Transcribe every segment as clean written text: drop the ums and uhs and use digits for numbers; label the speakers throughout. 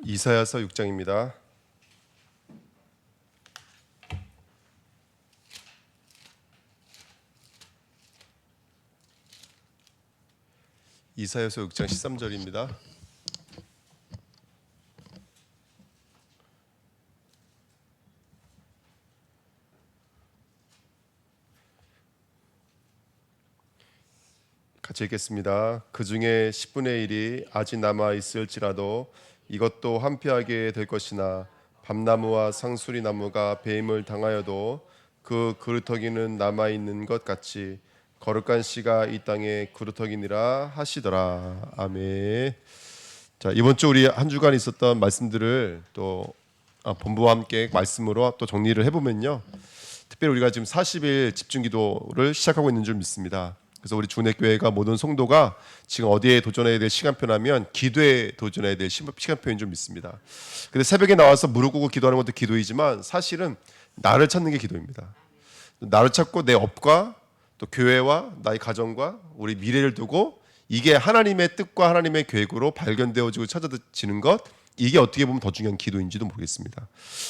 Speaker 1: 이사야서 6장입니다. 이사야서 6장 13절입니다. 같이 읽겠습니다. 그 중에 10분의 1이 아직 남아 있을지라도 이것도 한피하게 될 것이나 밤나무와 상수리 나무가 배임을 당하여도 그 그루터기는 남아 있는 것 같이 거룩한 씨가 이 땅에 그루터기니라 하시더라. 아멘. 자, 이번 주 우리 한 주간 있었던 말씀들을 또 본부와 함께 말씀으로 또 정리를 해보면요, 특별히 우리가 지금 40일 집중기도를 시작하고 있는 줄 믿습니다. 그래서 우리 주내교회가 모든 성도가 지금 어디에 도전해야 될 시간표라면 기도에 도전해야 될 시간표인 줄 믿습니다. 근데 새벽에 나와서 무릎 꿇고 기도하는 것도 기도이지만 사실은 나를 찾는 게 기도입니다. 나를 찾고 내 업과 또 교회와 나의 가정과 우리 미래를 두고 이게 하나님의 뜻과 하나님의 계획으로 발견되어지고 찾아지는 것, 이게 어떻게 보면 더 중요한 기도인지도 모르겠습니다.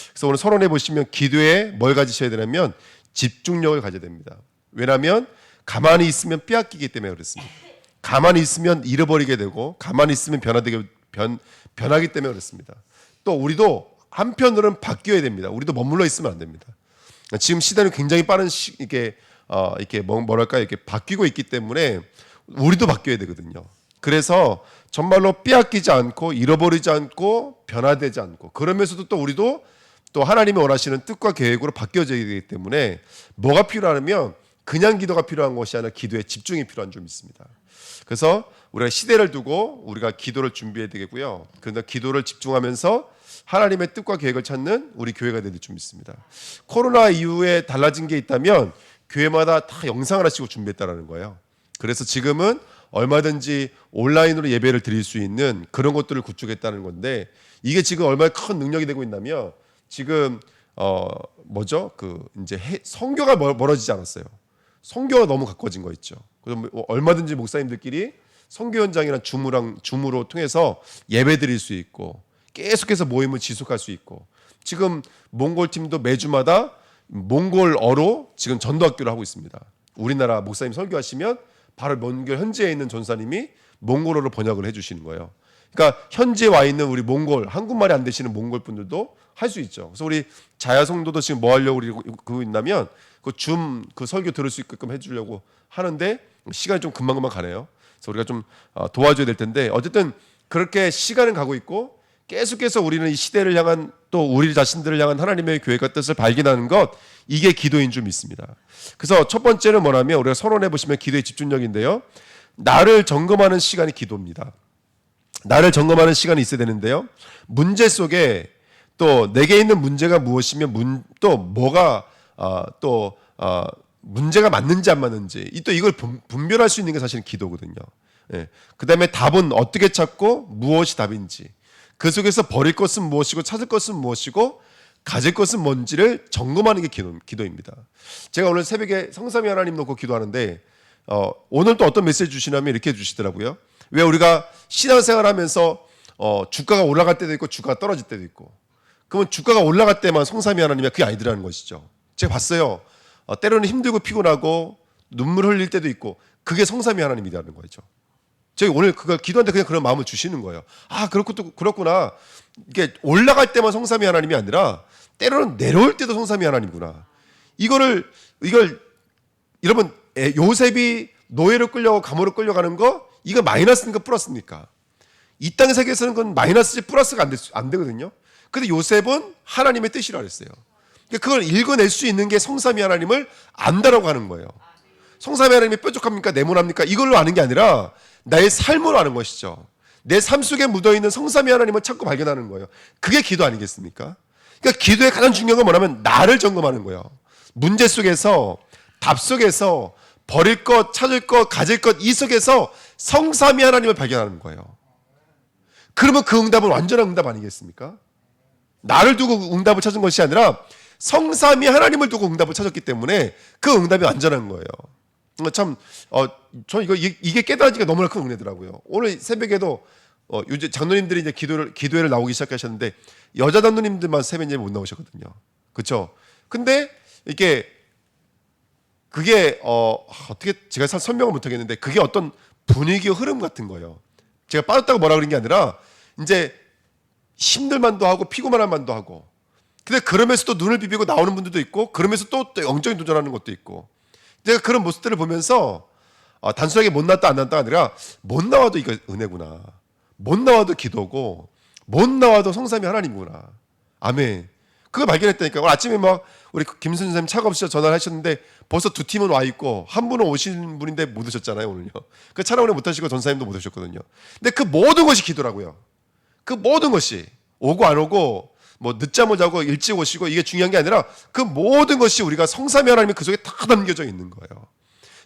Speaker 1: 그래서 오늘 서론에 보시면 기도에 뭘 가지셔야 되냐면 집중력을 가져야 됩니다. 왜냐하면 가만히 있으면 빼앗기기 때문에 그렇습니다. 가만히 있으면 잃어버리게 되고 가만히 있으면 변하기 때문에 그렇습니다. 또 우리도 한편으로는 바뀌어야 됩니다. 우리도 머물러 있으면 안 됩니다. 지금 시대는 굉장히 빠른 이렇게 뭐랄까 이렇게 바뀌고 있기 때문에 우리도 바뀌어야 되거든요. 그래서 정말로 빼앗기지 않고 잃어버리지 않고 변화되지 않고 그러면서도 또 우리도 또 하나님이 원하시는 뜻과 계획으로 바뀌어져야 되기 때문에 뭐가 필요하냐면 그냥 기도가 필요한 것이 아니라 기도에 집중이 필요한 줄 믿습니다. 그래서 우리가 시대를 두고 우리가 기도를 준비해야 되겠고요. 그런데 기도를 집중하면서 하나님의 뜻과 계획을 찾는 우리 교회가 되는 줄 믿습니다. 코로나 이후에 달라진 게 있다면 교회마다 다 영상을 하시고 준비했다라는 거예요. 그래서 지금은 얼마든지 온라인으로 예배를 드릴 수 있는 그런 것들을 구축했다는 건데, 이게 지금 얼마나 큰 능력이 되고 있냐면 지금 이제 성교가 멀어지지 않았어요. 성교가 너무 가까워진 거 있죠. 그럼 얼마든지 목사님들끼리 성교 현장이나 줌으로 통해서 예배 드릴 수 있고 계속해서 모임을 지속할 수 있고, 지금 몽골 팀도 매주마다 몽골어로 지금 전도학교를 하고 있습니다. 우리나라 목사님 설교하시면 바로 몽골 현지에 있는 전사님이 몽골어로 번역을 해주시는 거예요. 그러니까 현지에 와 있는 우리 몽골, 한국말이 안 되시는 몽골 분들도 할 수 있죠. 그래서 우리 자야성도도 지금 뭐 하려고 그러고 있냐면 그 설교 들을 수 있게끔 해주려고 하는데 시간이 좀 금방금방 가네요. 그래서 우리가 좀 도와줘야 될 텐데, 어쨌든 그렇게 시간은 가고 있고 계속해서 우리는 이 시대를 향한 또 우리 자신들을 향한 하나님의 계획과 뜻을 발견하는 것, 이게 기도인 줄 믿습니다. 그래서 첫 번째는 뭐냐면 우리가 서론해 보시면 기도의 집중력인데요, 나를 점검하는 시간이 기도입니다. 나를 점검하는 시간이 있어야 되는데요, 문제 속에 또 내게 있는 문제가 무엇이면 또 뭐가 문제가 맞는지 안 맞는지 또 이걸 분별할 수 있는 게 사실은 기도거든요. 예. 그 다음에 답은 어떻게 찾고 무엇이 답인지, 그 속에서 버릴 것은 무엇이고 찾을 것은 무엇이고 가질 것은 뭔지를 점검하는 게 기도입니다. 제가 오늘 새벽에 성삼위 하나님 놓고 기도하는데 오늘 또 어떤 메시지 주시냐면 이렇게 주시더라고요. 왜 우리가 신앙생활하면서 주가가 올라갈 때도 있고 주가가 떨어질 때도 있고, 그러면 주가가 올라갈 때만 성삼위 하나님이 그게 아니더라는 것이죠. 제가 봤어요. 때로는 힘들고 피곤하고 눈물 흘릴 때도 있고 그게 성삼위 하나님이라는 거죠. 제가 오늘 그걸 기도한테 그냥 그런 마음을 주시는 거예요. 그렇구나. 이게 올라갈 때만 성삼위 하나님이 아니라 때로는 내려올 때도 성삼위 하나님이구나. 이걸 여러분, 요셉이 노예로 끌려고 감옥으로 끌려가는 거, 이거 마이너스입니까 플러스입니까? 이 땅 세계에서는 그건 마이너스지 플러스가 안 되거든요. 근데 요셉은 하나님의 뜻이라 그랬어요. 그걸 읽어낼 수 있는 게 성삼위 하나님을 안다라고 하는 거예요. 성삼위 하나님이 뾰족합니까? 네모납니까? 이걸로 아는 게 아니라 나의 삶으로 아는 것이죠. 내 삶 속에 묻어있는 성삼위 하나님을 찾고 발견하는 거예요. 그게 기도 아니겠습니까? 그러니까 기도의 가장 중요한 건 뭐냐면 나를 점검하는 거예요. 문제 속에서, 답 속에서, 버릴 것, 찾을 것, 가질 것, 이 속에서 성삼위 하나님을 발견하는 거예요. 그러면 그 응답은 완전한 응답 아니겠습니까? 나를 두고 응답을 찾은 것이 아니라 성삼위 하나님을 두고 응답을 찾았기 때문에 그 응답이 완전한 거예요. 참, 저 이게 깨달아지기가 너무나 큰 은혜더라고요. 오늘 새벽에도 요즘 장로님들이 이제 기도회를 나오기 시작하셨는데 여자 장로님들만 새벽 예배 못 나오셨거든요. 그렇죠? 근데 이게 그게 어떻게 제가 설명을 못 하겠는데 그게 어떤 분위기의 흐름 같은 거예요. 제가 빠졌다고 뭐라 그런 게 아니라 이제 힘들만도 하고 피곤만도 하고. 근데 그러면서 또 눈을 비비고 나오는 분들도 있고 그러면서 또 영적인 도전하는 것도 있고. 제가 그런 모습들을 보면서 단순하게 못 나왔다 안 나왔다가 아니라 못 나와도 이거 은혜구나. 못 나와도 기도고 못 나와도 성삼위 하나님이구나. 아멘. 그걸 발견했다니까. 오늘 아침에 막 우리 김순 선생님 차가 없이 전화를 하셨는데 벌써 두 팀은 와 있고 한 분은 오신 분인데 못 오셨잖아요 오늘요. 그 차량 운행 못 하시고 전사님도 못 오셨거든요. 근데 그 모든 것이 기도라고요. 그 모든 것이 오고 안 오고 뭐 늦잠을 자고 일찍 오시고 이게 중요한 게 아니라 그 모든 것이 우리가 성삼위 하나님이 그 속에 다 담겨져 있는 거예요.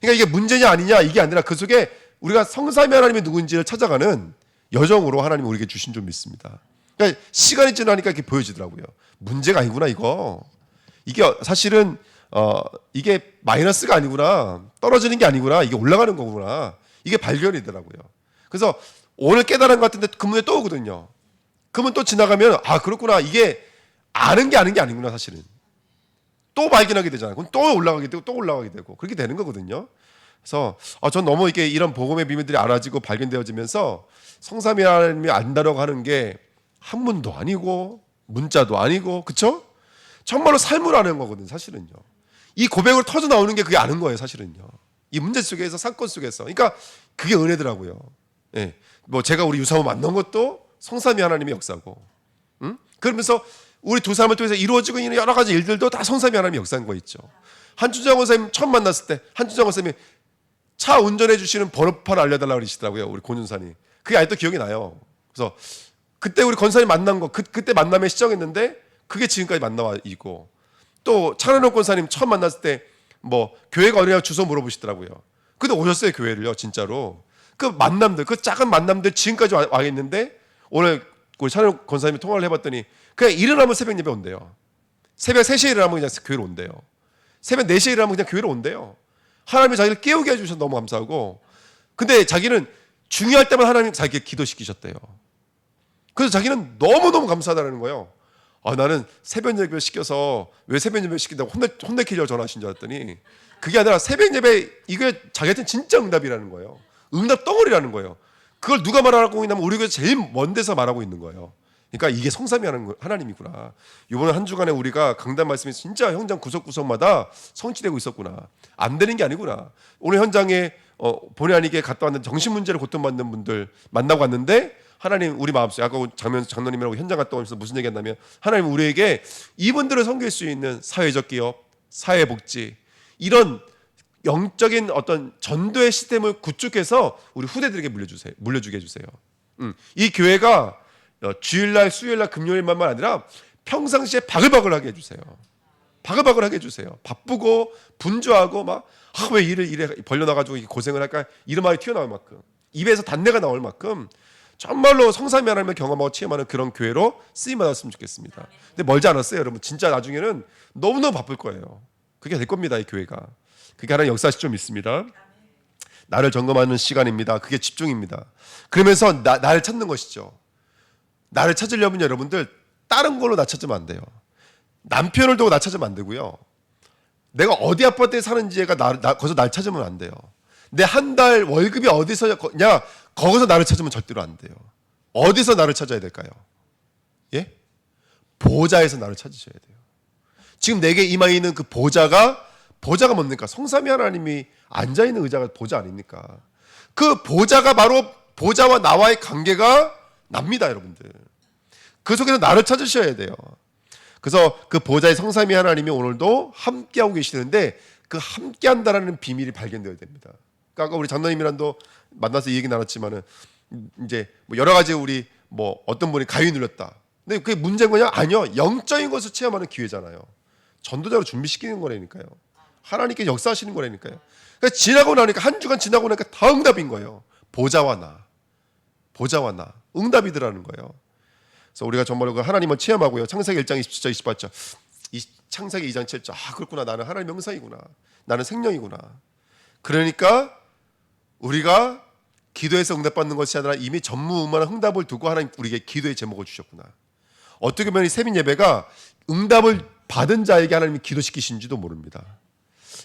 Speaker 1: 그러니까 이게 문제냐 아니냐 이게 아니라 그 속에 우리가 성삼위 하나님이 누군지를 찾아가는 여정으로 하나님이 우리에게 주신 줄 믿습니다. 그러니까 시간이 지나니까 이렇게 보여지더라고요. 문제가 아니구나 이거. 이게 사실은 이게 마이너스가 아니구나. 떨어지는 게 아니구나. 이게 올라가는 거구나. 이게 발견이더라고요. 그래서 오늘 깨달은 것 같은데 그 문제 또 오거든요. 그러면 또 지나가면 그렇구나. 이게 아는 게 아니구나 사실은. 또 발견하게 되잖아요. 그럼 또 올라가게 되고 또 올라가게 되고 그렇게 되는 거거든요. 그래서 전 너무 이게 이런 복음의 비밀들이 알아지고 발견되어지면서 성삼위 하나님이 안다라고 하는 게 한문도 아니고 문자도 아니고 그렇죠? 정말로 삶으로 아는 거거든요. 사실은요. 이 고백으로 터져 나오는 게 그게 아는 거예요. 사실은요. 이 문제 속에서 사건 속에서. 그러니까 그게 은혜더라고요. 예. 뭐 제가 우리 유사모 만난 것도 성삼위 하나님의 역사고. 응? 그러면서 우리 두 사람을 통해서 이루어지고 있는 여러 가지 일들도 다 성삼위 하나님의 역사인 거 있죠. 한준장 원사님 처음 만났을 때 한준장 원사님이 차 운전해 주시는 번호판을 알려달라고 그러시더라고요. 우리 고준산이. 그게 아직도 기억이 나요. 그래서 그때 우리 권사님 만난 거 그때 만남에 시작했는데 그게 지금까지 만나와 있고 또 차은옥 권사님 처음 만났을 때 뭐 교회가 어디냐 주소 물어보시더라고요. 근데 오셨어요 교회를요 진짜로. 그 만남들 그 작은 만남들 지금까지 와 있는데 오늘 우리 차은옥 권사님이 통화를 해봤더니 그냥 일어나면 새벽 예배 온대요. 새벽 3시에 일어나면 그냥 교회로 온대요. 새벽 4시에 일어나면 그냥 교회로 온대요. 하나님이 자기를 깨우게 해주셔서 너무 감사하고 근데 자기는 중요할 때만 하나님 자기에게 기도시키셨대요. 그래서 자기는 너무너무 감사하다는 거예요. 나는 새벽 예배 시켜서 왜 새벽 예배 시킨다고 혼내키려고 전화하신 줄 알았더니 그게 아니라 새벽 예배 이게 자기한테는 진짜 응답이라는 거예요. 응답 덩어리라는 거예요. 그걸 누가 말하고 있냐면 우리 교회 제일 먼 데서 말하고 있는 거예요. 그러니까 이게 성삼위 하나님이구나. 이번에 한 주간에 우리가 강단 말씀이 진짜 현장 구석구석마다 성취되고 있었구나. 안 되는 게 아니구나. 오늘 현장에 본의 아니게 갔다 왔는데 정신 문제를 고통받는 분들 만나고 왔는데 하나님 우리 마음속에 아까 장로님이라고 현장 갔다 오면서 무슨 얘기했냐면 하나님 우리에게 이분들을 섬길 수 있는 사회적 기업, 사회복지 이런 영적인 어떤 전도의 시스템을 구축해서 우리 후대들에게 물려주게 해주세요. 이 교회가 주일날, 수요일날, 금요일만 아니라 평상시에 바글바글하게 해주세요. 바글바글하게 해주세요. 바쁘고 분주하고 막 왜 일을 이래 벌려놔가지고 고생을 할까 이런 말이 튀어나올 만큼 입에서 단내가 나올 만큼 정말로 성삼위 하나님을 경험하고 체험하는 그런 교회로 쓰임받았으면 좋겠습니다. 근데 멀지 않았어요 여러분. 진짜 나중에는 너무너무 바쁠 거예요. 그게 될 겁니다 이 교회가. 그게 하나의 역사시 좀 있습니다. 나를 점검하는 시간입니다. 그게 집중입니다. 그러면서 나를 찾는 것이죠. 나를 찾으려면 여러분들 다른 걸로 나 찾으면 안 돼요. 남편을 두고 나 찾으면 안 되고요. 내가 어디 아파트에 사는지가 거기서 날 찾으면 안 돼요. 내 한 달 월급이 어디서냐 거기서 나를 찾으면 절대로 안 돼요. 어디서 나를 찾아야 될까요? 예? 보좌에서 나를 찾으셔야 돼요. 지금 내게 임하여 있는 그 보좌가 뭡니까? 성삼위 하나님이 앉아있는 의자가 보좌 아닙니까? 그 보좌가 바로 보좌와 나와의 관계가 납니다 여러분들. 그 속에서 나를 찾으셔야 돼요. 그래서 그 보좌의 성삼위 하나님이 오늘도 함께하고 계시는데 그 함께한다라는 비밀이 발견되어야 됩니다. 그러니까 아까 우리 장로님이랑도 만나서 이 얘기 나눴지만은 이제 뭐 여러 가지 우리 뭐 어떤 분이 가위 눌렸다. 근데 그게 문제인 거냐? 아니요. 영적인 것을 체험하는 기회잖아요. 전도자로 준비시키는 거라니까요. 하나님께 역사하시는 거라니까요. 그러니까 지나고 나니까 한 주간 지나고 나니까 다 응답인 거예요. 보좌와 나 응답이더라는 거예요. 그래서 우리가 정말로 그 하나님을 체험하고요. 창세기 1장 27절 28절 이 창세기 2장 7절 그렇구나. 나는 하나님의 명사이구나. 나는 생명이구나. 그러니까 우리가 기도해서 응답받는 것이 아니라 이미 전무후무한 응답을 두고 하나님 우리에게 기도의 제목을 주셨구나. 어떻게 보면 이 세민 예배가 응답을 받은 자에게 하나님이 기도시키신지도 모릅니다.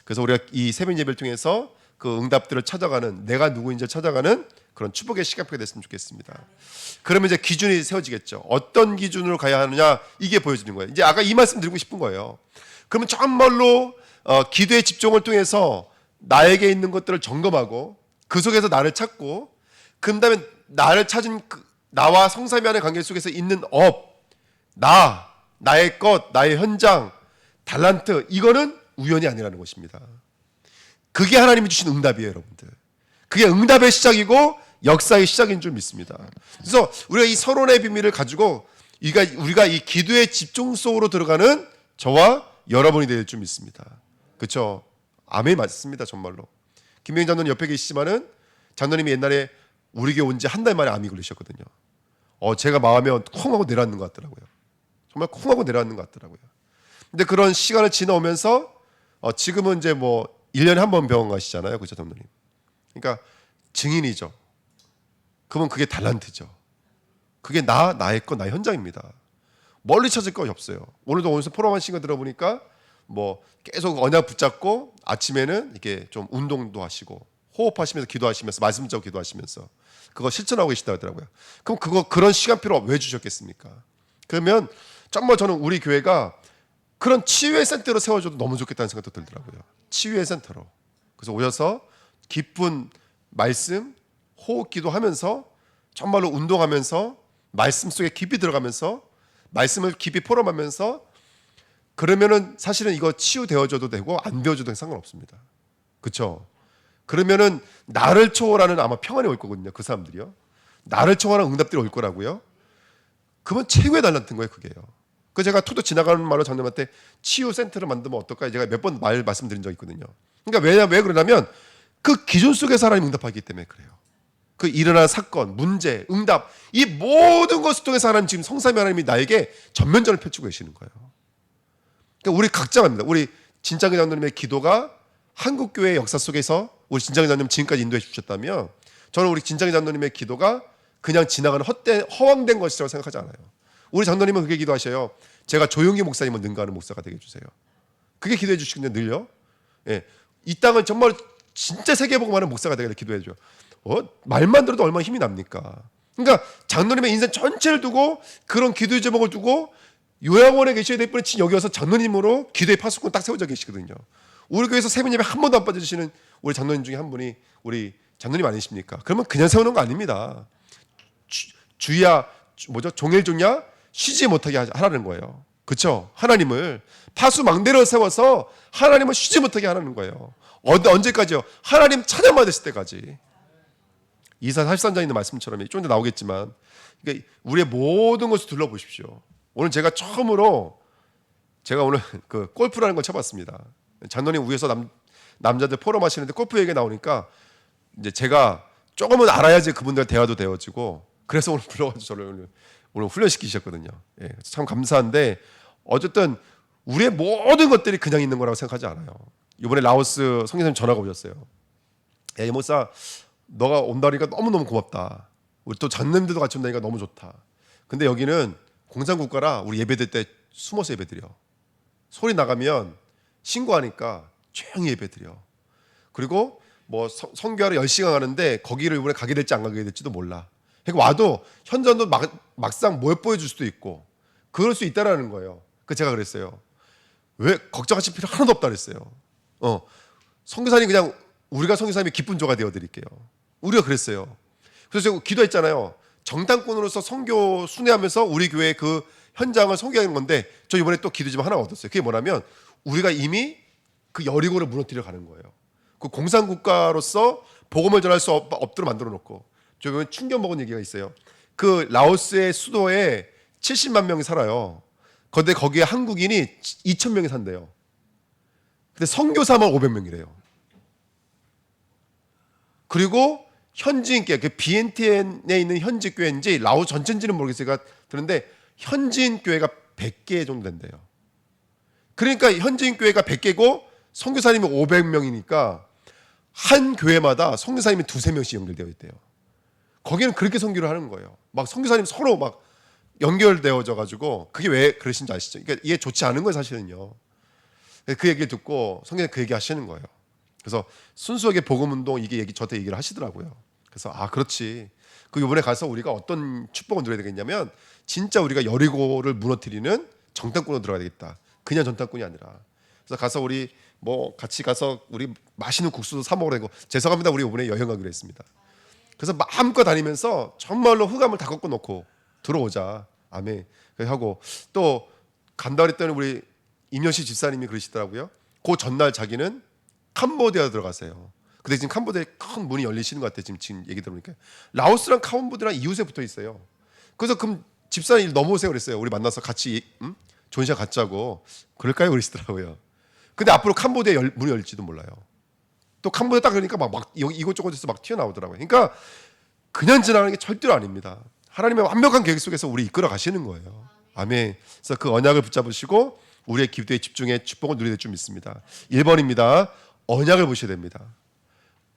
Speaker 1: 그래서 우리가 이 세민 예배를 통해서 그 응답들을 찾아가는, 내가 누구인지 찾아가는 그런 축복의 시간표가 됐으면 좋겠습니다. 그러면 이제 기준이 세워지겠죠. 어떤 기준으로 가야 하느냐, 이게 보여지는 거예요. 이제 아까 이 말씀 드리고 싶은 거예요. 그러면 정말로 기도의 집중을 통해서 나에게 있는 것들을 점검하고 그 속에서 나를 찾고, 그 다음에 나를 찾은 나와 성삼위 하나의 관계 속에서 있는 나의 것, 나의 현장, 달란트, 이거는 우연이 아니라는 것입니다. 그게 하나님이 주신 응답이에요, 여러분들. 그게 응답의 시작이고 역사의 시작인 줄 믿습니다. 그래서 우리가 이 서론의 비밀을 가지고 우리가 이 기도의 집중 속으로 들어가는 저와 여러분이 될 줄 믿습니다. 그렇죠? 아멘 맞습니다, 정말로. 김명희 장로님 옆에 계시지만은 장로님이 옛날에 우리 교회 온 지 한 달 만에 암이 걸리셨거든요. 제가 마음에 콩 하고 내려앉는 것 같더라고요. 정말 콩 하고 내려앉는 것 같더라고요. 근데 그런 시간을 지나오면서 지금은 이제 뭐 1년에 한 번 병원 가시잖아요, 그죠, 장로님? 그러니까 증인이죠. 그러면 그게 달란트죠. 그게 나의 것, 나의 현장입니다. 멀리 찾을 것이 없어요. 오늘도 오늘서 포럼하신 거 들어보니까 뭐 계속 언약 붙잡고 아침에는 이렇게 좀 운동도 하시고 호흡하시면서 기도하시면서 말씀 적고 기도하시면서 그거 실천하고 계시다 하더라고요. 그럼 그런 시간표를 왜 주셨겠습니까? 그러면 정말 저는 우리 교회가 그런 치유의 센터로 세워줘도 너무 좋겠다는 생각도 들더라고요. 치유의 센터로. 그래서 오셔서 깊은 말씀, 호흡 기도하면서 정말로 운동하면서 말씀 속에 깊이 들어가면서 말씀을 깊이 포럼하면서, 그러면은 사실은 이거 치유되어줘도 되고 안 되어줘도 상관없습니다. 그렇죠? 그러면은 나를 초월하는 아마 평안이 올 거거든요. 그 사람들이요. 나를 초월하는 응답들이 올 거라고요. 그건 최고의 달란트인 거예요, 그게요. 그 제가 투도 지나가는 말로 장님한테 치유 센터를 만들면 어떨까? 제가 몇 번 말씀드린 적이 있거든요. 그러니까 왜 그러냐면 그 기준 속에서 하나님 응답하기 때문에 그래요. 그 일어난 사건, 문제, 응답, 이 모든 것을 통해서 하나님 지금 성삼위 하나님이 나에게 전면전을 펼치고 계시는 거예요. 그러니까 우리 각자입니다. 우리 진창근 장로님의 기도가 한국교회의 역사 속에서 우리 진창근 장로님 지금까지 인도해 주셨다면, 저는 우리 진창근 장로님의 기도가 그냥 지나가는 허황된 것이라고 생각하지 않아요. 우리 장로님은 그게 기도하셔요. 제가 조용히 목사님을 능가하는 목사가 되게 해주세요. 그게 기도해 주시거든요, 늘요. 예. 이 땅을 정말 진짜 세계복음하는 목사가 되게 기도해 줘요. 말만 들어도 얼마나 힘이 납니까? 그러니까 장로님의 인생 전체를 두고 그런 기도의 제목을 두고 요양원에 계셔야 될 분이 여기 와서 장로님으로 기도의 파수꾼 딱 세워져 계시거든요. 우리 교회에서 세분 예배 한 번도 안 빠져주시는 우리 장로님 중에 한 분이 우리 장로님 아니십니까? 그러면 그냥 세우는 거 아닙니다. 주야 종일종야 쉬지 못하게 하라는 거예요. 그렇죠? 하나님을 파수망대로 세워서 하나님을 쉬지 못하게 하라는 거예요. 언제까지요? 하나님 찬양 받으실 때까지. 이사 43장에 있는 말씀처럼 좀 이따 나오겠지만, 그러니까 우리의 모든 것을 둘러보십시오. 오늘 제가 오늘 그 골프라는 걸 쳐봤습니다. 장로님 위에서 남자들 포럼 하시는데 골프 얘기가 나오니까 이제 제가 조금은 알아야지 그분들 대화도 되어지고, 그래서 오늘 불러가지고 저를 오늘 훈련시키셨거든요. 예, 참 감사한데, 어쨌든 우리의 모든 것들이 그냥 있는 거라고 생각하지 않아요. 이번에 라오스 성교사님 전화가 오셨어요. 이 목사 너가 온다니까 너무너무 고맙다. 우리 또 장님들도 같이 온다니까 너무 좋다. 근데 여기는 공산국가라 우리 예배드릴 때 숨어서 예배드려. 소리 나가면 신고하니까 조용히 예배드려. 그리고 뭐 선교하러 10시간 가는데 거기를 이번에 가게 될지 안 가게 될지도 몰라. 그러니까 와도 현장도 막상 못 보여줄 수도 있고 그럴 수 있다라는 거예요. 그 제가 그랬어요. 왜 걱정하실 필요 하나도 없다 그랬어요. 선교사님 그냥 우리가 선교사님의 기쁜 조가 되어드릴게요. 우리가 그랬어요. 그래서 제가 기도했잖아요. 정당권으로서 선교 순회하면서 우리 교회 그 현장을 선교하는 건데, 저 이번에 또 기도 좀 하나 얻었어요. 그게 뭐냐면 우리가 이미 그 여리고를 무너뜨려 가는 거예요. 그 공산국가로서 복음을 전할 수 없도록 만들어 놓고, 저 이번에 충격 먹은 얘기가 있어요. 그 라오스의 수도에 70만 명이 살아요. 근데 거기에 한국인이 2,000명이 산대요. 근데 선교사만 500명이래요. 그리고 현지인께, 그 비엔티엔에 있는 현지 교회인지 라오스 전체인지는 모르겠어요. 그런데 현지인 교회가 100개 정도 된대요. 그러니까 현지인 교회가 100개고 선교사님이 500명이니까 한 교회마다 선교사님이 2-3명씩 연결되어 있대요. 거기는 그렇게 선교를 하는 거예요. 막 선교사님 서로 막 연결되어져 가지고 그게 왜 그러신지 아시죠? 그러니까 이게 좋지 않은 거예요, 사실은요. 그 얘기를 듣고 성경에 그 얘기 하시는 거예요. 그래서 순수하게 복음 운동 이게 저한테 얘기를 하시더라고요. 그래서 그렇지. 그 이번에 가서 우리가 어떤 축복을 누려야 되겠냐면 진짜 우리가 여리고를 무너뜨리는 정탐꾼으로 들어가야 되겠다. 그냥 정탐꾼이 아니라. 그래서 가서 우리 뭐 같이 가서 우리 맛있는 국수도 사 먹으러 되고 죄송합니다. 우리 이번에 여행 가기로 했습니다. 그래서 마음껏 다니면서 정말로 흑암을 다 꺾어 놓고 들어오자. 아멘. 하고 또 간다 그랬더니 우리 임현식 집사님이 그러시더라고요. 그 전날 자기는 캄보디아 들어가세요. 근데 지금 캄보디아에 큰 문이 열리시는 것 같아요. 지금 얘기 들어보니까 라오스랑 캄보디아랑 이웃에 붙어 있어요. 그래서 그럼 집사님 넘어오세요 그랬어요. 우리 만나서 같이 좋은 시간 갖자고. 그럴까요? 그러시더라고요. 근데 앞으로 캄보디아 문이 열릴지도 몰라요. 또 캄보디아 딱 그러니까 막 이곳저곳에서 막 튀어나오더라고요. 그러니까 그냥 지나가는 게 절대로 아닙니다. 하나님의 완벽한 계획 속에서 우리 이끌어 가시는 거예요. 아멘. 그래서 그 언약을 붙잡으시고 우리의 기도에 집중해 축복을 누리게 될 줄 믿습니다. 1번입니다. 언약을 보셔야 됩니다.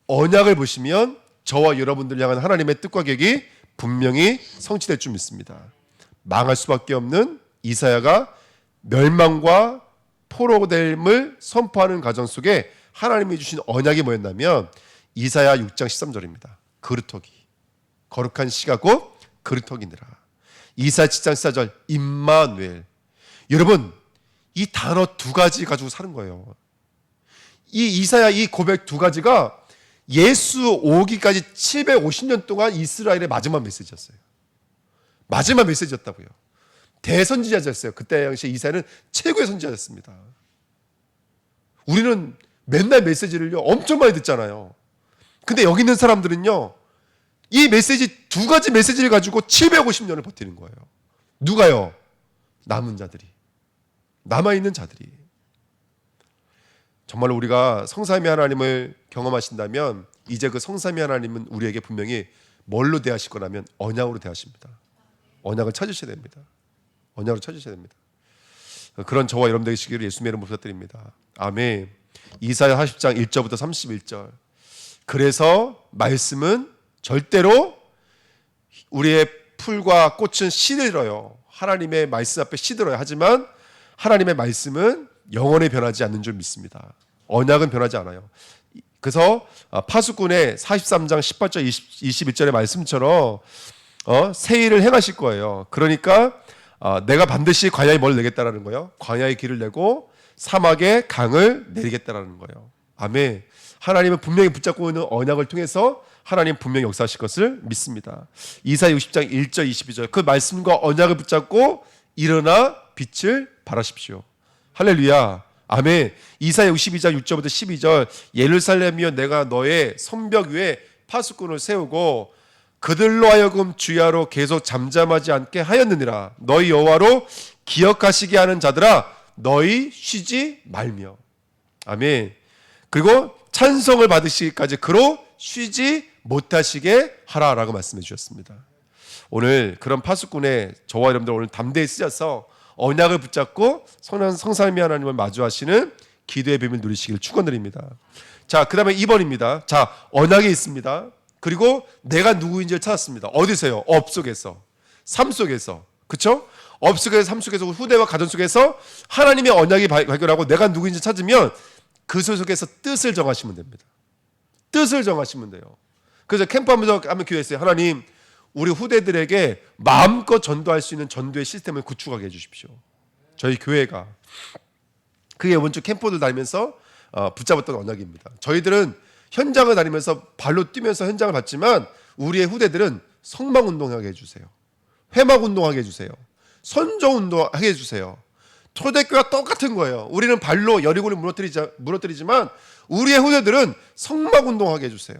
Speaker 1: 언약을 보시면 저와 여러분들 향한 하나님의 뜻과 계획이 분명히 성취될 줄 믿습니다. 망할 수밖에 없는 이사야가 멸망과 포로됨을 선포하는 과정 속에 하나님이 주신 언약이 뭐였냐면 이사야 6장 13절입니다. 그루터기 거룩한 시가 곧 그루터기니라. 이사야 7장 14절 임마누엘. 여러분 이 단어 두 가지 가지고 사는 거예요. 이 이사야 이 고백 두 가지가 예수 오기까지 750년 동안 이스라엘의 마지막 메시지였어요. 마지막 메시지였다고요. 대선지자였어요. 그때 당시 이사야는 최고의 선지자였습니다. 우리는 맨날 메시지를요 엄청 많이 듣잖아요. 근데 여기 있는 사람들은요 이 메시지 두 가지 메시지를 가지고 750년을 버티는 거예요. 누가요? 남은 자들이. 남아있는 자들이. 정말로 우리가 성삼위 하나님을 경험하신다면 이제 그 성삼위 하나님은 우리에게 분명히 뭘로 대하실 거라면 언약으로 대하십니다. 언약을 찾으셔야 됩니다. 언약으로 찾으셔야 됩니다. 그런 저와 여러분 되시기를 예수님의 이름으로 부탁드립니다. 아멘. 이사야 40장 1절부터 31절. 그래서 말씀은 절대로 우리의 풀과 꽃은 시들어요. 하나님의 말씀 앞에 시들어요. 하지만 하나님의 말씀은 영원히 변하지 않는 줄 믿습니다. 언약은 변하지 않아요. 그래서 파수꾼의 43장 18절 21절의 말씀처럼 새 일을 행하실 거예요. 그러니까 내가 반드시 광야에 뭘 내겠다라는 거예요. 광야의 길을 내고 사막에 강을 내리겠다라는 거예요. 아멘. 하나님은 분명히 붙잡고 있는 언약을 통해서 하나님 분명히 역사하실 것을 믿습니다. 이사야 60장 1절 22절 그 말씀과 언약을 붙잡고 일어나 빛을 발하십시오. 할렐루야. 아멘. 이사야 62장 6절부터 12절 예루살렘이여 내가 너의 성벽 위에 파수꾼을 세우고 그들로 하여금 주야로 계속 잠잠하지 않게 하였느니라. 너희 여호와로 기억하시게 하는 자들아 너희 쉬지 말며. 아멘. 그리고 찬송을 받으시기까지 그로 쉬지 못하시게 하라라고 말씀해 주셨습니다. 오늘 그런 파수꾼의 저와 여러분들 오늘 담대히 쓰셔서 언약을 붙잡고 성삼위 하나님을 마주하시는 기도의 비밀 누리시길 축원드립니다. 자, 그다음에 2번입니다. 자, 언약이 있습니다. 그리고 내가 누구인지를 찾았습니다. 어디서요? 업 속에서, 삶 속에서, 그렇죠? 업 속에서, 삶 속에서, 후대와 가정 속에서 하나님의 언약이 발견하고 내가 누구인지 찾으면 그 속에서 뜻을 정하시면 됩니다. 뜻을 정하시면 돼요. 그래서 캠프하면서 하면 기도했어요. 하나님, 우리 후대들에게 마음껏 전도할 수 있는 전도의 시스템을 구축하게 해주십시오. 저희 교회가 그게 이번 주 캠프들 다니면서 붙잡았던 언약입니다. 저희들은 현장을 다니면서 발로 뛰면서 현장을 봤지만 우리의 후대들은 성막운동하게 해주세요. 회막운동하게 해주세요. 선정운동하게 해주세요. 초대교회와 똑같은 거예요. 우리는 발로 여리고를 무너뜨리지만 우리의 후대들은 성막운동하게 해주세요.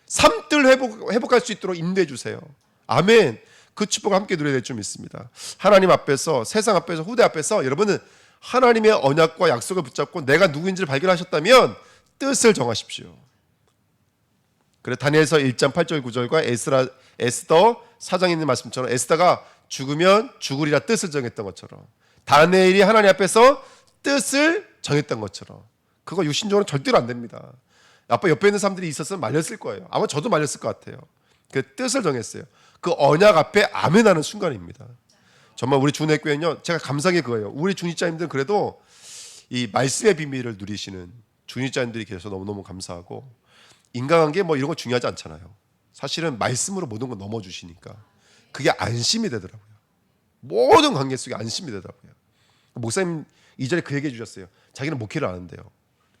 Speaker 1: 삶들 회복할 수 있도록 인도해 주세요. 아멘. 그 축복을 함께 누려야 될 줄 믿습니다. 하나님 앞에서, 세상 앞에서, 후대 앞에서 여러분은 하나님의 언약과 약속을 붙잡고 내가 누구인지를 발견하셨다면 뜻을 정하십시오. 그래 다니엘서 1장 8절 9절과 에스더 4장에 있는 말씀처럼 에스더가 죽으면 죽으리라 뜻을 정했던 것처럼 다니엘이 하나님 앞에서 뜻을 정했던 것처럼 그거 육신적으로는 절대로 안 됩니다. 아빠 옆에 있는 사람들이 있었으면 말렸을 거예요. 아마 저도 말렸을 것 같아요. 그 뜻을 정했어요. 그 언약 앞에 아멘하는 순간입니다. 정말 우리 주내교회는요, 제가 감사한 게 그거예요. 우리 중직자님들은 그래도 이 말씀의 비밀을 누리시는 중직자님들이 계셔서 너무너무 감사하고, 인간관계 뭐 이런 거 중요하지 않잖아요. 사실은 말씀으로 모든 걸 넘어주시니까 그게 안심이 되더라고요. 모든 관계 속에 안심이 되더라고요. 목사님 이전에 그 얘기해 주셨어요. 자기는 목회를 안 한대요.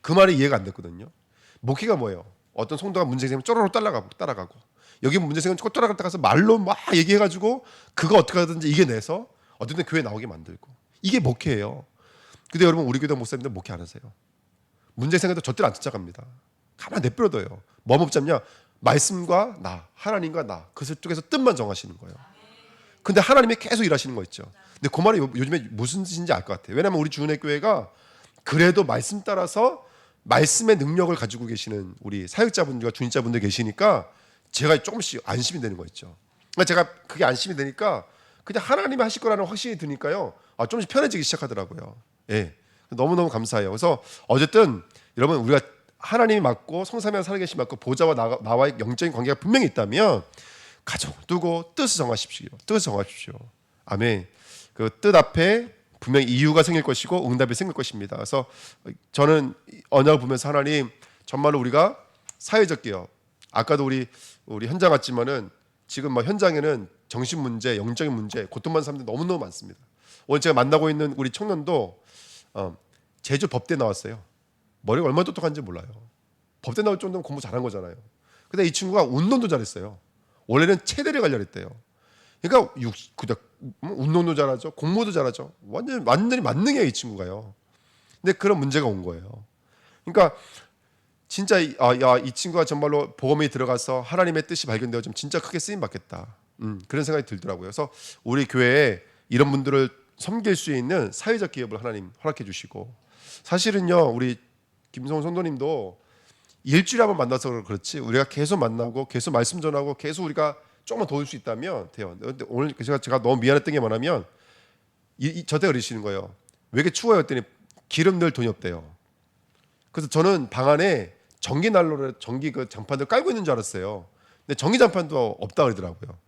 Speaker 1: 그 말이 이해가 안 됐거든요. 목회가 뭐예요? 어떤 성도가 문제 생기면 쪼로로 따라가고 여기 문제 생기면 쪼로로 따라가서 말로 막 얘기해가지고 그거 어떻게 하든지 이겨내서 어떤 때 교회 나오게 만들고, 이게 목회예요. 근데 여러분, 우리 교회 목사님들 목회 안 하세요. 문제 생겨도 젖들 안 쫓아갑니다. 가만 내버려둬요. 뭐 붙잡냐? 말씀과 나, 하나님과 나, 그쪽에서 뜻만 정하시는 거예요. 근데 하나님이 계속 일하시는 거 있죠. 근데 그 말이 요즘에 무슨 뜻인지 알 것 같아요. 왜냐하면 우리 주은혜 교회가 그래도 말씀 따라서 말씀의 능력을 가지고 계시는 우리 사역자분들과 중직자분들 계시니까 제가 조금씩 안심이 되는 거 있죠. 그러니까 제가 그게 안심이 되니까 그냥 하나님이 하실 거라는 확신이 드니까요, 조금씩 편해지기 시작하더라고요. 예, 너무너무 감사해요. 그래서 어쨌든 여러분, 우리가 하나님이 맞고 성삼위한 살아계신 맞고 보좌와 나와의 영적인 관계가 분명히 있다면 가정을 두고 뜻을 정하십시오. 뜻을 정하십시오. 아멘. 그 뜻 앞에 분명히 이유가 생길 것이고 응답이 생길 것입니다. 그래서 저는 언약을 보면서 하나님, 정말로 우리가 사회적 개혁, 아까도 우리 현장 왔지만은 지금 막 현장에는 정신 문제, 영적인 문제, 고통받는 사람들이 너무너무 많습니다. 오늘 제가 만나고 있는 우리 청년도 제주 법대 나왔어요. 머리가 얼마나 똑똑한지 몰라요. 법대 나올 정도면 공부 잘한 거잖아요. 근데 이 친구가 운동도 잘했어요. 원래는 체대를 가려고 했대요. 그러니까 운동도 잘하죠, 공부도 잘하죠. 완전히 만능이에요, 이 친구가요. 근데 그런 문제가 온 거예요. 그러니까 진짜 이 친구가 정말로 복음에 들어가서 하나님의 뜻이 발견되어 좀 진짜 크게 쓰임 받겠다. 그런 생각이 들더라고요. 그래서 우리 교회에 이런 분들을 섬길 수 있는 사회적 기업을 하나님 허락해 주시고, 사실은요, 우리 김성훈 성도님도 일주일에 한번 만나서 그렇지 우리가 계속 만나고 계속 말씀 전하고 계속 우리가 조금만 도울 수 있다면 돼요. 근데 오늘 제가 너무 미안했던 게 뭐냐면 저한테 그러시는 거예요. 왜 이렇게 추워요? 했더니 기름 넣을 돈이 없대요. 그래서 저는 방 안에 전기 난로를 전기 그 장판들 깔고 있는 줄 알았어요. 근데 전기 장판도 없다 그러더라고요.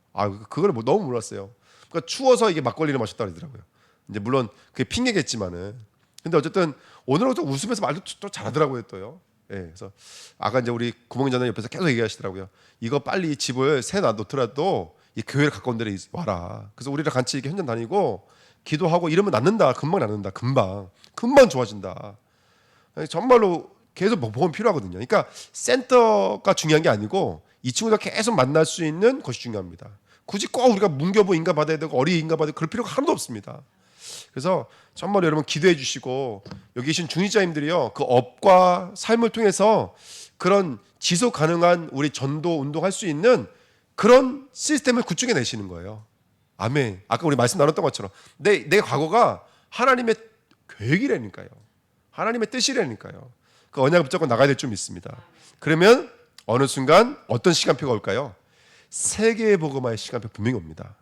Speaker 1: 그걸 너무 몰랐어요. 그러니까 추워서 이게 막걸리를 마셨다 그러더라고요. 이제 물론 그게 핑계겠지만은, 근데 어쨌든 오늘은 또 웃으면서 말도 또 잘하더라고요, 또요. 예, 그래서 아까 이제 우리 구멍전님 옆에서 계속 얘기하시더라고요. 이거 빨리 집을 새 놔놓더라도 이 교회를 가까운 데로 와라. 그래서 우리랑 같이 이렇게 현장 다니고 기도하고 이러면 낫는다. 금방 낫는다. 금방 좋아진다. 정말로 계속 보험 필요하거든요. 그러니까 센터가 중요한 게 아니고 이 친구가 계속 만날 수 있는 것이 중요합니다. 굳이 꼭 우리가 문교부 인가 받아야 되고 어리 인가 받아야 되고 그럴 필요가 하나도 없습니다. 그래서 정말 여러분 기도해 주시고, 여기 계신 중직자님들이요, 그 업과 삶을 통해서 그런 지속 가능한 우리 전도 운동할 수 있는 그런 시스템을 구축해 내시는 거예요. 아멘. 아까 우리 말씀 나눴던 것처럼 내 과거가 하나님의 계획이라니까요. 하나님의 뜻이라니까요. 그 언약을 붙잡고 나가야 될 줄 믿습니다. 그러면 어느 순간 어떤 시간표가 올까요? 세계의 복음화의 시간표 분명히 옵니다.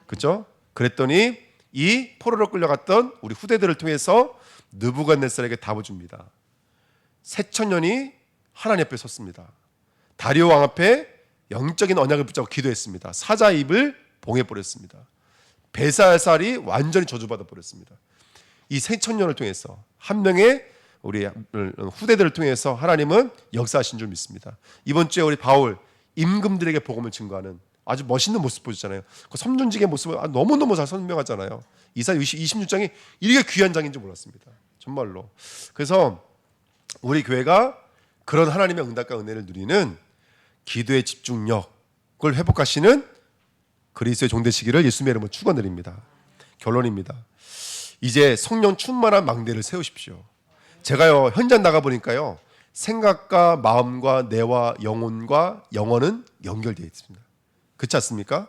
Speaker 1: 그렇죠? 그랬더니 이 포로로 끌려갔던 우리 후대들을 통해서 느부갓네살에게 답을 줍니다. 새천년이 하나님 앞에 섰습니다. 다리오 왕 앞에 영적인 언약을 붙잡고 기도했습니다. 사자 입을 봉해버렸습니다. 벨사살이 완전히 저주받아 버렸습니다. 이 새천년을 통해서 한 명의 우리 후대들을 통해서 하나님은 역사하신 줄 믿습니다. 이번 주에 우리 바울 임금들에게 복음을 증거하는 아주 멋있는 모습 보셨잖아요. 그 섬존직의 모습을 너무너무 잘 설명하잖아요. 이사야 26장이 이렇게 귀한 장인지 몰랐습니다. 정말로. 그래서 우리 교회가 그런 하나님의 응답과 은혜를 누리는 기도의 집중력을 회복하시는 그리스도의 종되시기를 예수님의 이름으로 축원드립니다. 결론입니다. 이제 성령 충만한 망대를 세우십시오. 제가요 현장 나가 보니까요, 생각과 마음과 뇌와 영혼과 영혼은 연결되어 있습니다. 그렇지 않습니까?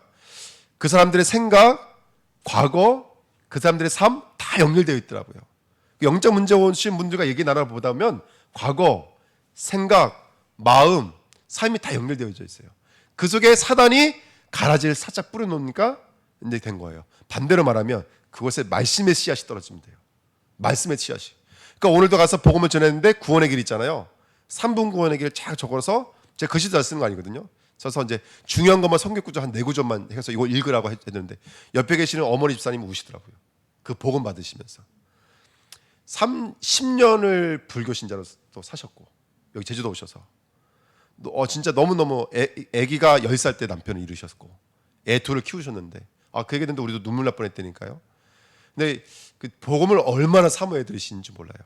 Speaker 1: 그 사람들의 생각, 과거, 그 사람들의 삶 다 연결되어 있더라고요. 영적 문제 오신 분들과 얘기 나눠보다 보면 과거, 생각, 마음, 삶이 다 연결되어 있어요. 그 속에 사단이 가라지를 살짝 뿌려놓으니까 이제 된 거예요. 반대로 말하면 그곳에 말씀의 씨앗이 떨어지면 돼요. 말씀의 씨앗이. 그러니까 오늘도 가서 복음을 전했는데 구원의 길 있잖아요. 3분 구원의 길을 쫙 적어서 제가 글씨 잘 쓰는 거 아니거든요. 서서 이제 중요한 것만 성경구절 한 4구절만 해서 이거 읽으라고 했는데 옆에 계시는 어머니 집사님이 우시더라고요. 그 복음 받으시면서 10년을 불교 신자로 또 사셨고 여기 제주도 오셔서 진짜 너무너무 아기가 10살 때 남편을 잃으셨고 애 둘을 키우셨는데 그 얘기 듣는데 우리도 눈물 날 뻔했다니까요. 근데 그 복음을 얼마나 사모해 들으시는지 몰라요.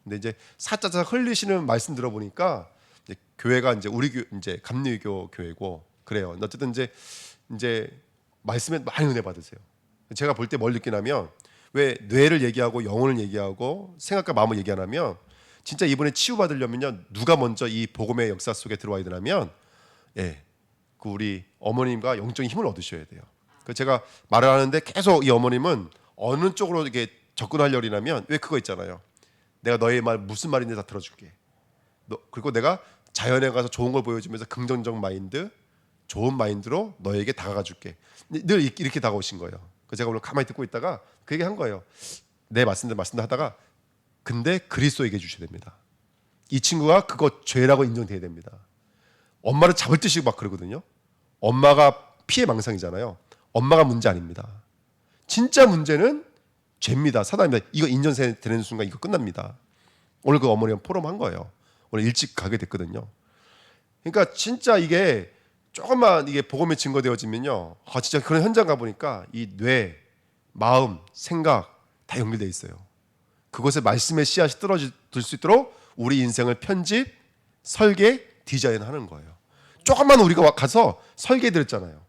Speaker 1: 근데 이제 사짜사 흘리시는 말씀 들어보니까 이제 교회가 이제 우리 이제 감리교 교회고 그래요. 어쨌든 이제 말씀에 많이 은혜 받으세요. 제가 볼 때 뭘 느끼냐면 왜 뇌를 얘기하고 영혼을 얘기하고 생각과 마음을 얘기 안 하면 진짜 이번에 치유받으려면요 누가 먼저 이 복음의 역사 속에 들어와야 되냐면 그 우리 어머님과 영적인 힘을 얻으셔야 돼요. 그 제가 말을 하는데 계속 이 어머님은 어느 쪽으로 이렇게 접근하려냐면 왜 그거 있잖아요. 내가 너의 말 무슨 말인지 다 들어줄게. 그리고 내가 자연에 가서 좋은 걸 보여주면서 긍정적 마인드, 좋은 마인드로 너에게 다가가줄게. 늘 이렇게 다가오신 거예요. 그래서 제가 오늘 가만히 듣고 있다가 그 얘기 한 거예요. 내 말씀들 하다가 근데 그리스도에게 주셔야 됩니다. 이 친구가 그거 죄라고 인정돼야 됩니다. 엄마를 잡을 듯이 막 그러거든요. 엄마가 피해망상이잖아요. 엄마가 문제 아닙니다. 진짜 문제는 죄입니다. 사단입니다. 이거 인정되는 순간 이거 끝납니다. 오늘 그 어머니가 포럼한 거예요. 오늘 일찍 가게 됐거든요. 그러니까 진짜 이게 조금만 이게 복음에 증거되어지면요, 진짜 그런 현장 가 보니까 이 뇌, 마음, 생각 다 연결돼 있어요. 그곳에 말씀의 씨앗이 떨어질 수 있도록 우리 인생을 편집, 설계, 디자인하는 거예요. 조금만 우리가 가서 설계해드렸잖아요.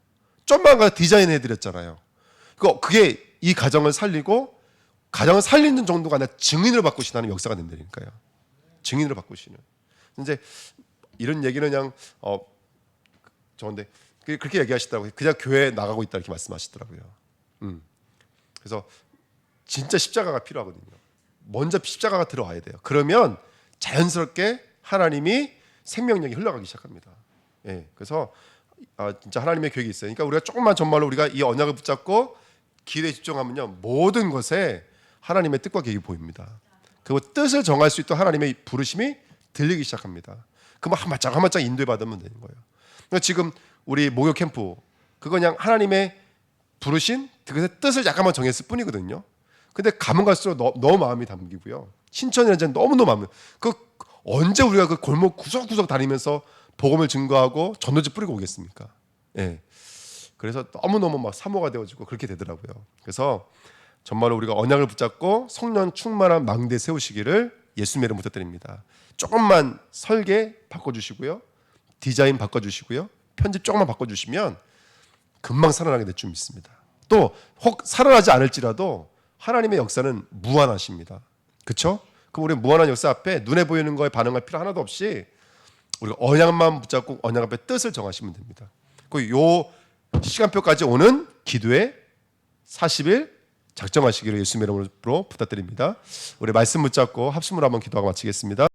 Speaker 1: 좀만 가서 디자인해드렸잖아요. 그게 이 가정을 살리고 가정을 살리는 정도가 아니라 증인을 바꾸시는 역사가 된다니까요. 증인을 바꾸시는. 이제 이런 얘기는 그냥 저런데 그렇게 얘기하시더라고요. 그냥 교회에 나가고 있다 이렇게 말씀하시더라고요. 그래서 진짜 십자가가 필요하거든요. 먼저 십자가가 들어와야 돼요. 그러면 자연스럽게 하나님이 생명력이 흘러가기 시작합니다. 그래서 진짜 하나님의 계획이 있어요. 그러니까 우리가 조금만 정말로 우리가 이 언약을 붙잡고 기도에 집중하면요, 모든 것에 하나님의 뜻과 계획이 보입니다. 그리고 뜻을 정할 수 있도록 하나님의 부르심이 들리기 시작합니다. 그러면 한 발짝 인도해 받으면 되는 거예요. 그러니까 지금 우리 목요 캠프 그거 그냥 하나님의 부르신 그것의 뜻을 약간만 정했을 뿐이거든요. 근데 가면 갈수록 너무 마음이 담기고요. 신천이라는 너무너무 마음이 언제 우리가 그 골목 구석구석 다니면서 복음을 증거하고 전도지 뿌리고 오겠습니까? 그래서 너무너무 막 사모가 되어지고 그렇게 되더라고요. 그래서 정말로 우리가 언약을 붙잡고 성령 충만한 망대 세우시기를 예수님의 이름으로 부탁드립니다. 조금만 설계 바꿔주시고요, 디자인 바꿔주시고요, 편집 조금만 바꿔주시면 금방 살아나게 될 줄 믿습니다. 또 혹 살아나지 않을지라도 하나님의 역사는 무한하십니다. 그렇죠? 그럼 우리 무한한 역사 앞에 눈에 보이는 거에 반응할 필요 하나도 없이 우리가 언약만 붙잡고 언약 앞에 뜻을 정하시면 됩니다. 요 시간표까지 오는 기도에 40일 작정하시기를 예수님의 이름으로 부탁드립니다. 우리 말씀 붙잡고 합심으로 한번 기도하고 마치겠습니다.